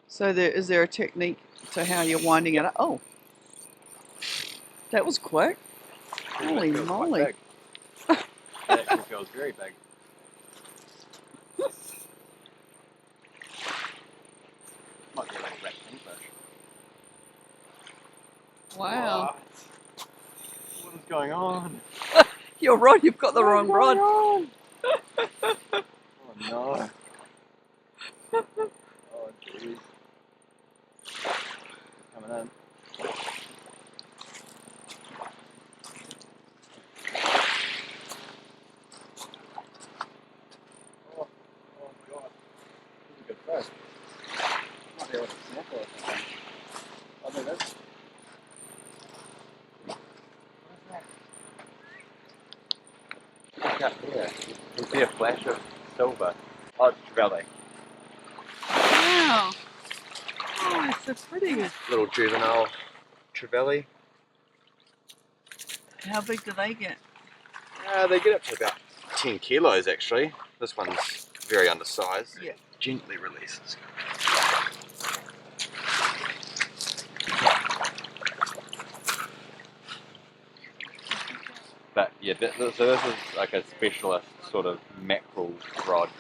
So is there a technique to how you're winding it up? Oh, that was quick. Holy moly. That actually feels very big. Might be a little rat kingfish. Wow. What is going on? You're right, you've got the wrong rod. Oh no. Oh jeez. Coming in. Oh god. This is a good fish. Might be able to snapper or something. Oh there it is. Look up there. You can see a flash of silver. Oh, it's trevally. Wow. Oh, it's so pretty. Little juvenile trevally. How big do they get? They get up to about 10 kilos actually. This one's very undersized. Yeah. Gently releases. But yeah, so this is like a specialist sort of mackerel rod,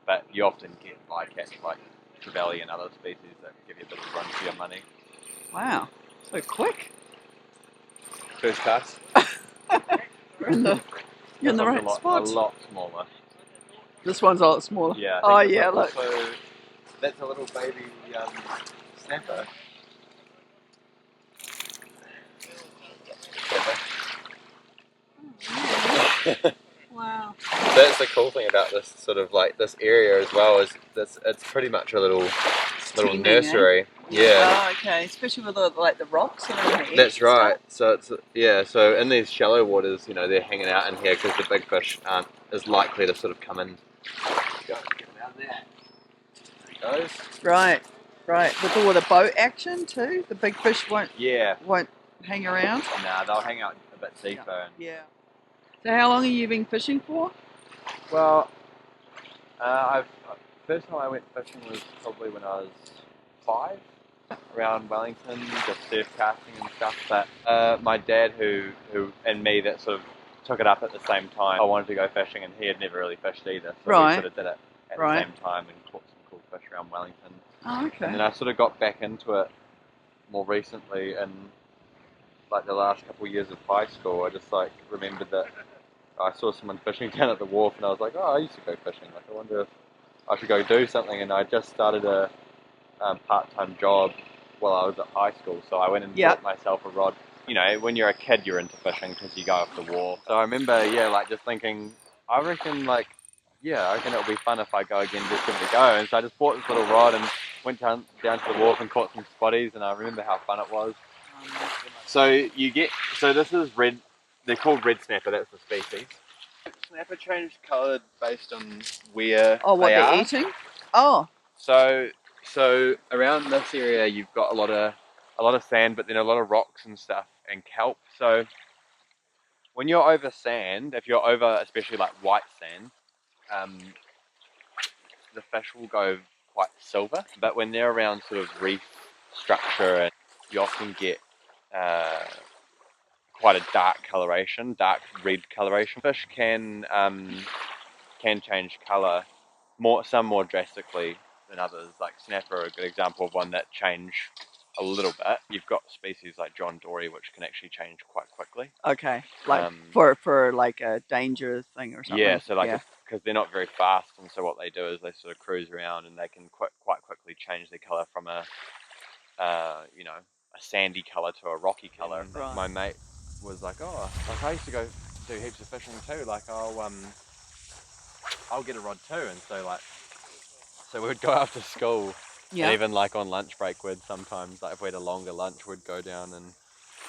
but you often get bycatch like trevally and other species that give you a bit of a run for your money. Wow. So quick. First cast. You're in the right spot. A lot smaller. This one's a lot smaller. Yeah. Oh yeah, look. Also, that's a little baby snapper. Wow. That's the cool thing about this sort of like this area as well, is it's pretty much a little Teeming, nursery. Eh? Yeah. Oh, okay. Especially with the rocks and everything. That's right. So so in these shallow waters, you know, they're hanging out in here because the big fish aren't as likely to sort of come in. Go, get them out there. There he goes. Right. With all the boat action too, the big fish won't hang around. Nah, they'll hang out a bit deeper. And Yeah. So how long have you been fishing for? well, first time I went fishing was probably when I was 5, around Wellington, just surf casting and stuff. But my dad, who and me, that sort of took it up at the same time. I wanted to go fishing, and he had never really fished either, so we sort of did it at the same time and caught some cool fish around Wellington. Oh, okay. And then I sort of got back into it more recently, and like the last couple of years of high school, I just like remembered that I saw someone fishing down at the wharf, and I was like, oh, I used to go fishing. Like, I wonder if I should go do something. And I just started a part-time job while I was at high school, so I went and bought myself a rod. You know, when you're a kid, you're into fishing because you go off the wharf. So I remember, like just thinking, I reckon it'll be fun if I go again, just give it a go. And so I just bought this little rod and went down to the wharf and caught some spotties, and I remember how fun it was. So this is red. They're called red snapper. That's the species. Snapper change colour based on where what they they're are. eating. Oh. So around this area, you've got a lot of sand, but then a lot of rocks and stuff and kelp. So when you're over sand, if you're over especially like white sand, the fish will go quite silver. But when they're around sort of reef structure, you often get quite a dark coloration, dark red coloration. Fish can change colour some more drastically than others. Like snapper are a good example of one that change a little bit. You've got species like John Dory which can actually change quite quickly. Okay, like for like a danger thing or something. Yeah, so because they're not very fast, and so what they do is they sort of cruise around and they can quite quickly change their colour from a sandy colour to a rocky colour. Right. My mate was like, oh, like I used to go do heaps of fishing too. Like I'll get a rod too, and so we'd go after school, and even like on lunch break, we'd sometimes like if we had a longer lunch, we'd go down and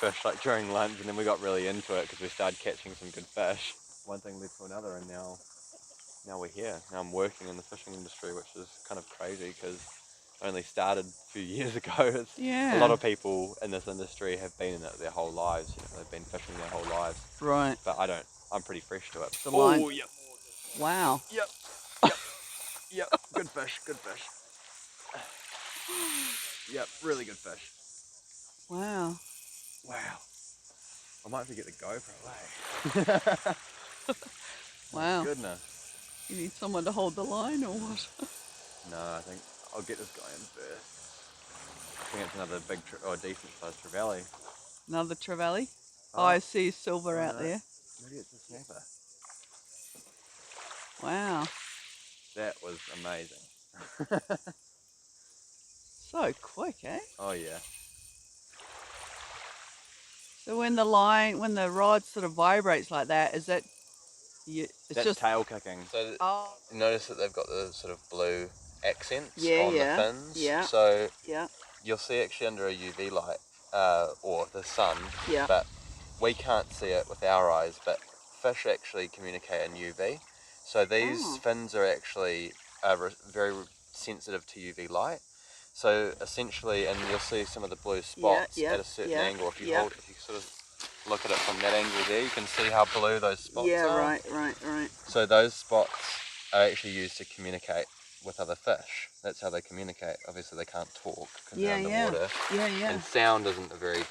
fish like during lunch, and then we got really into it because we started catching some good fish. One thing led to another, and now we're here. Now I'm working in the fishing industry, which is kind of crazy because I only started a few years ago. A lot of people in this industry have been in it their whole lives. You know, they've been fishing their whole lives. Right. But I don't. I'm pretty fresh to it. Oh, yep. Wow. Yep. Good fish. Yep, really good fish. Wow. Wow. I might have to get the GoPro, eh? Wow. Goodness. You need someone to hold the line or what? No, I think I'll get this guy in first. I think it's another big or decent sized trevally. Another trevally? Oh, I see silver out no. there. Maybe it's a snapper. Wow. That was amazing. So quick, eh? Oh yeah. So when the rod sort of vibrates like that, is that it's That's just tail kicking. So oh notice that they've got the sort of blue accents yeah, on yeah, the fins. yeah, So yeah, you'll see actually under a UV light or the sun, yeah. but we can't see it with our eyes, but fish actually communicate in UV. So these fins are actually very sensitive to UV light. So essentially, and you'll see some of the blue spots at a certain angle. If you sort of look at it from that angle there, you can see how blue those spots are. Yeah, right. So those spots are actually used to communicate with other fish. That's how they communicate. Obviously they can't talk because they're underwater. Yeah. And sound isn't a very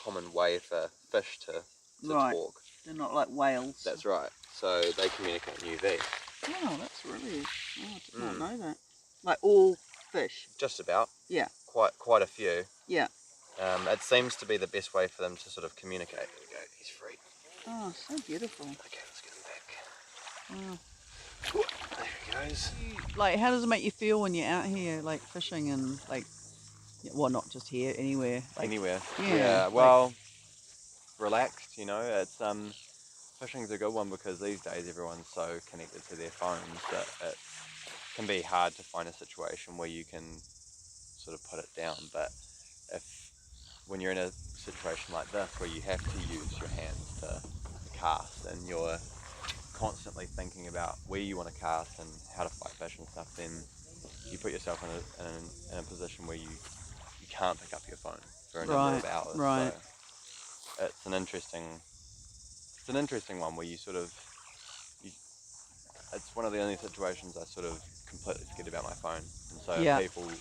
common way for fish to talk. They're not like whales. That's right. So they communicate in UV. Wow, that's really. Oh, I did not know that. Like all fish. Just about. Yeah. Quite a few. Yeah. It seems to be the best way for them to sort of communicate. There we go. He's free. Oh, so beautiful. Okay, let's get him back. Wow. There he goes. Like, how does it make you feel when you're out here, like fishing and like, well, not just here, anywhere. Like, Anywhere. Yeah. Well, relaxed. You know, it's fishing's a good one because these days everyone's so connected to their phones that it can be hard to find a situation where you can sort of put it down. But when you're in a situation like this where you have to use your hands to cast and you're constantly thinking about where you want to cast and how to fight fish and stuff, then you put yourself in a position where you can't pick up your phone for a number of hours. Right. So it's an interesting one where you sort of it's one of the only situations I sort of completely forget about my phone, and so if people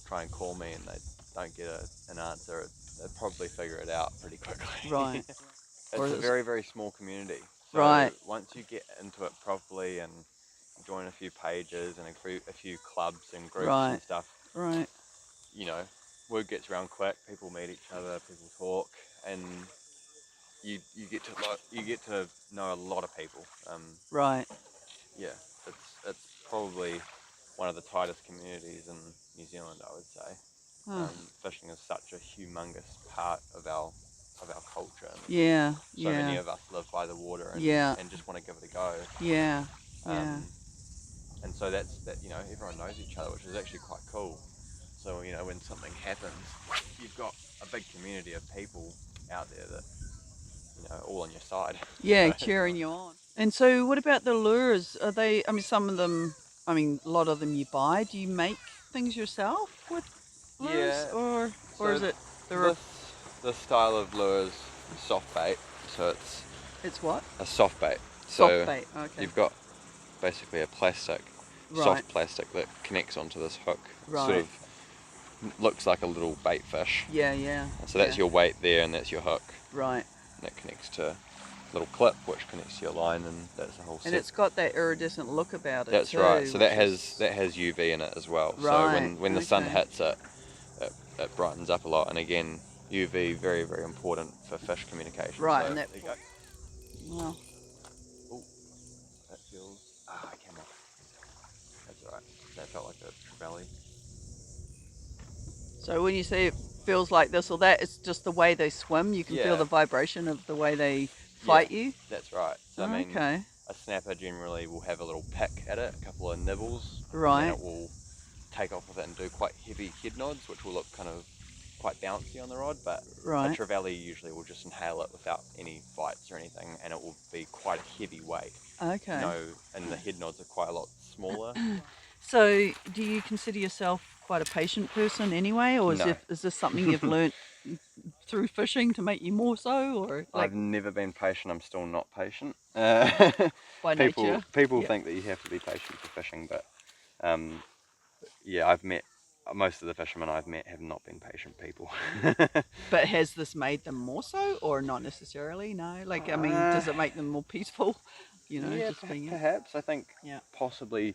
try and call me and they don't get an answer, they'll probably figure it out pretty quickly. Right. It's a very, very small community. So Right. once you get into it properly and join a few pages and a few clubs and groups and stuff, Right. you know, word gets around quick. People meet each other, people talk, and you get to know a lot of people. Right. Yeah, it's probably one of the tightest communities in New Zealand, I would say. Fishing is such a humongous part of our culture. And so many of us live by the water and just want to give it a go. Yeah. And so that everyone knows each other, which is actually quite cool. So when something happens, you've got a big community of people out there that all on your side. Yeah, cheering you on. And so, what about the lures? Are they? I mean, some of them. I mean, a lot of them you buy. Do you make things yourself with lures, or is it the style of lure is soft bait? So it's what? A soft bait. Soft bait. Okay. You've got basically a plastic, soft plastic that connects onto this hook. Right. Sort of looks like a little bait fish. Yeah. So that's your weight there, and that's your hook. Right. And that connects to a little clip, which connects to your line, and that's the whole set. And it's got that iridescent look about it. That's too, right. So that has UV in it as well. Right. So when the sun hits it, it brightens up a lot. And again, UV very, very important for fish communication. Right. So, And that. there you go. Wow. Oh, that feels. I came off. That's alright. That felt like a trevally. So when you say it feels like this or that, it's just the way they swim. You can feel the vibration of the way they fight you. That's right. So I mean, a snapper generally will have a little pick at it, a couple of nibbles, Right. and it will take off with it and do quite heavy head nods, which will look kind of quite bouncy on the rod. But a trevally usually will just inhale it without any bites or anything, and it will be quite a heavy weight. Okay. And the head nods are quite a lot smaller. So, do you consider yourself quite a patient person anyway, or is this something you've learnt through fishing to make you more so? Or I've never been patient. I'm still not patient. By nature. People think that you have to be patient for fishing, but I've met most of the fishermen I've met have not been patient people. But has this made them more so, or not necessarily? No, like I mean, does it make them more peaceful? Yeah, just being perhaps. I think Yeah. possibly,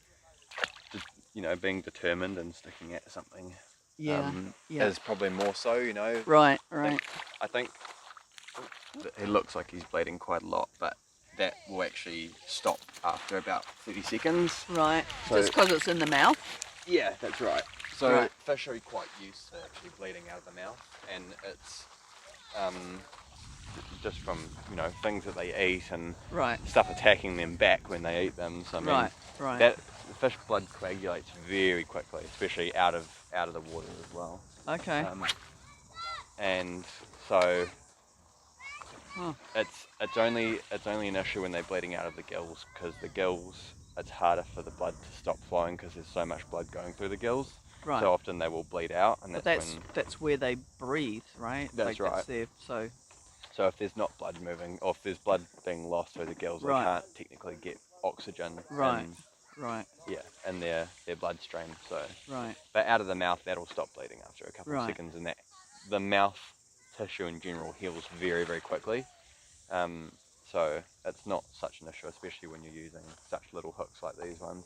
being determined and sticking at something Yeah. Yeah. is probably more so. Right. Right. I think that it looks like he's bleeding quite a lot, but that will actually stop after about 30 seconds. Right. So, Just because it's in the mouth. yeah, that's right. So Right. fish are quite used to actually bleeding out of the mouth, and it's just from things that they eat and Right. stuff attacking them back when they eat them. So I mean, Right. that the fish blood coagulates very quickly, especially out of the water as well. Okay. And so Huh. it's only an issue when they're bleeding out of the gills, because the gills, it's harder for the blood to stop flowing because there's so much blood going through the gills. Right. So often they will bleed out, and But that's when. that's where they breathe, right? That's right. That's there. So if there's not blood moving, or if there's blood being lost through the gills, Right. they can't technically get oxygen. Right. Right. In their bloodstream. So. Right. But out of the mouth, that'll stop bleeding after a couple of Right. seconds, and that the mouth tissue in general heals very, very quickly. So it's not such an issue, especially when you're using such little hooks like these ones.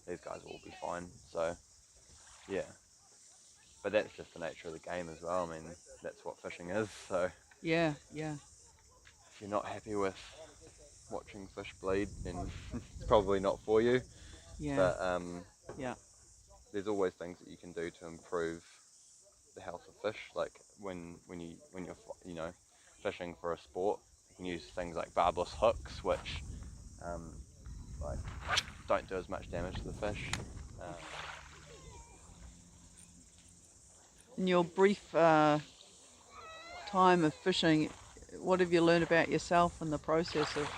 These guys will be fine. So yeah. But that's just the nature of the game as well. I mean, that's what fishing is. So Yeah. Yeah. if you're not happy with watching fish bleed, then it's probably not for you. Yeah. But Yeah. there's always things that you can do to improve the health of fish. Like when you're fishing for a sport, you can use things like barbless hooks, which like don't do as much damage to the fish. In your brief time of fishing, what have you learned about yourself in the process of,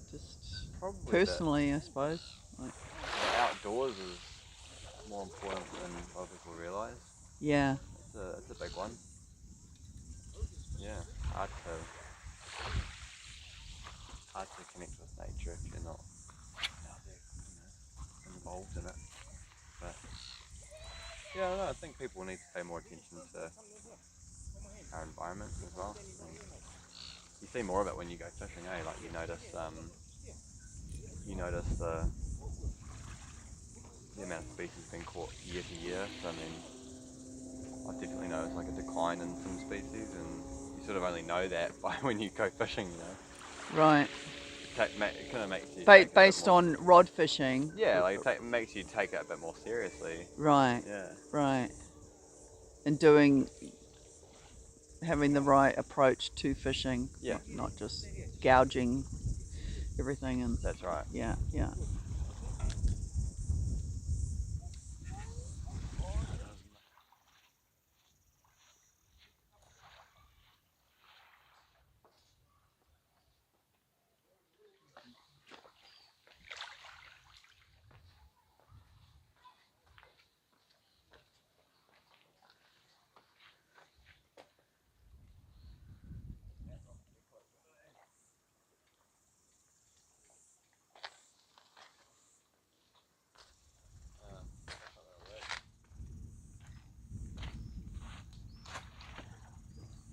just Probably personally, I suppose? Like, the outdoors is more important than a lot of people realise. yeah. It's a big one. Yeah, hard to connect with nature if you're not out there, involved in it. But yeah, I don't know, I think people need to pay more attention to our environment as well. You see more of it when you go fishing, eh? Like you notice the amount of species being caught year to year. So I mean, I definitely noticed like a decline in some species, and you sort of only know that by when you go fishing, Right. It kind of makes you Based on rod fishing. Yeah, like it makes you take it a bit more seriously. Right. Yeah. Right. And having the right approach to fishing. Yeah. Not just gouging everything and. That's right. Yeah. Yeah.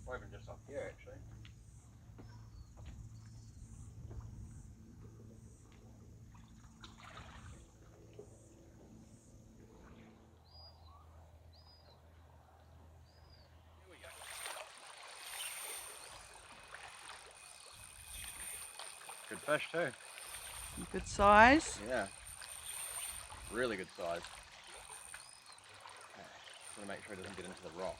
Or even just up here, actually. Here we go. Good fish too. Good size. Yeah. Really good size. Okay. Just want to make sure it doesn't get into the rocks.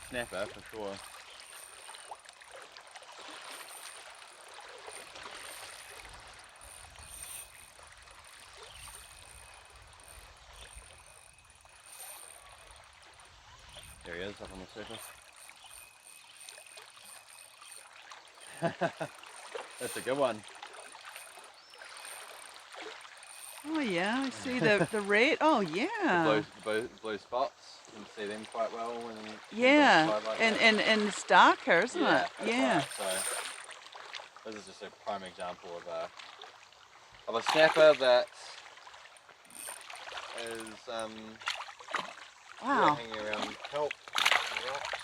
Snapper for sure. There he is up on the surface. That's a good one. Oh yeah, I see the red. Oh yeah. The blue spots. You can see them quite well when Yeah, like and it's darker, isn't it? that's Yeah. right. So This is just a prime example of a snapper that is Wow. hanging around kelp and rocks.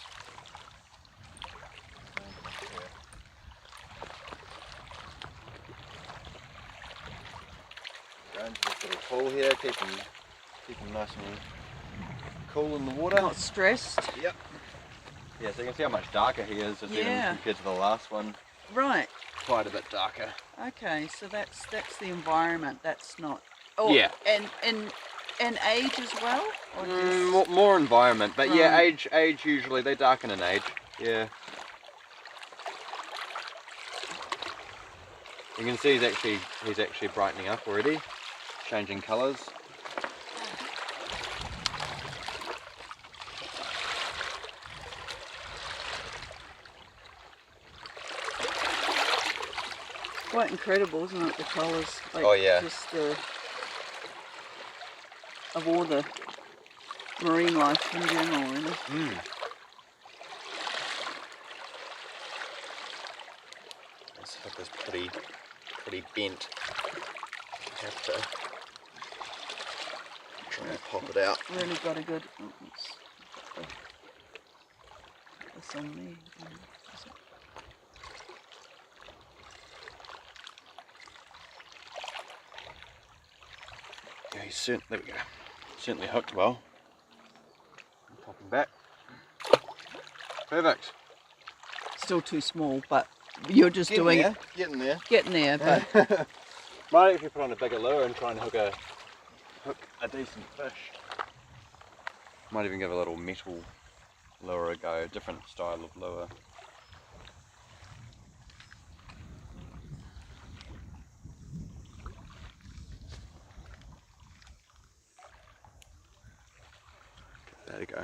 Going to this little pool here, keep them nice and cool in the water. Not stressed. Yep. Yeah, so you can see how much darker he is just even compared to the last one. Right. Quite a bit darker. Okay, so that's the environment. That's not. Oh, Yeah. And age as well. Or just... more environment, but yeah, age usually they darken in age. Yeah. You can see he's actually brightening up already, changing colours. Quite incredible, isn't it? The colours. Like, oh yeah. Just of all the marine life in general, really. This hook is pretty bent. You have to try and pop it out. Really got a good. This on there. Yeah, there we go. Certainly hooked well. Pop him back. Perfect. Still too small, but you're just doing it. Getting there. Getting there, but Might actually put on a bigger lure and try and hook a decent fish. Might even give a little metal lure a go, a different style of lure. There you go.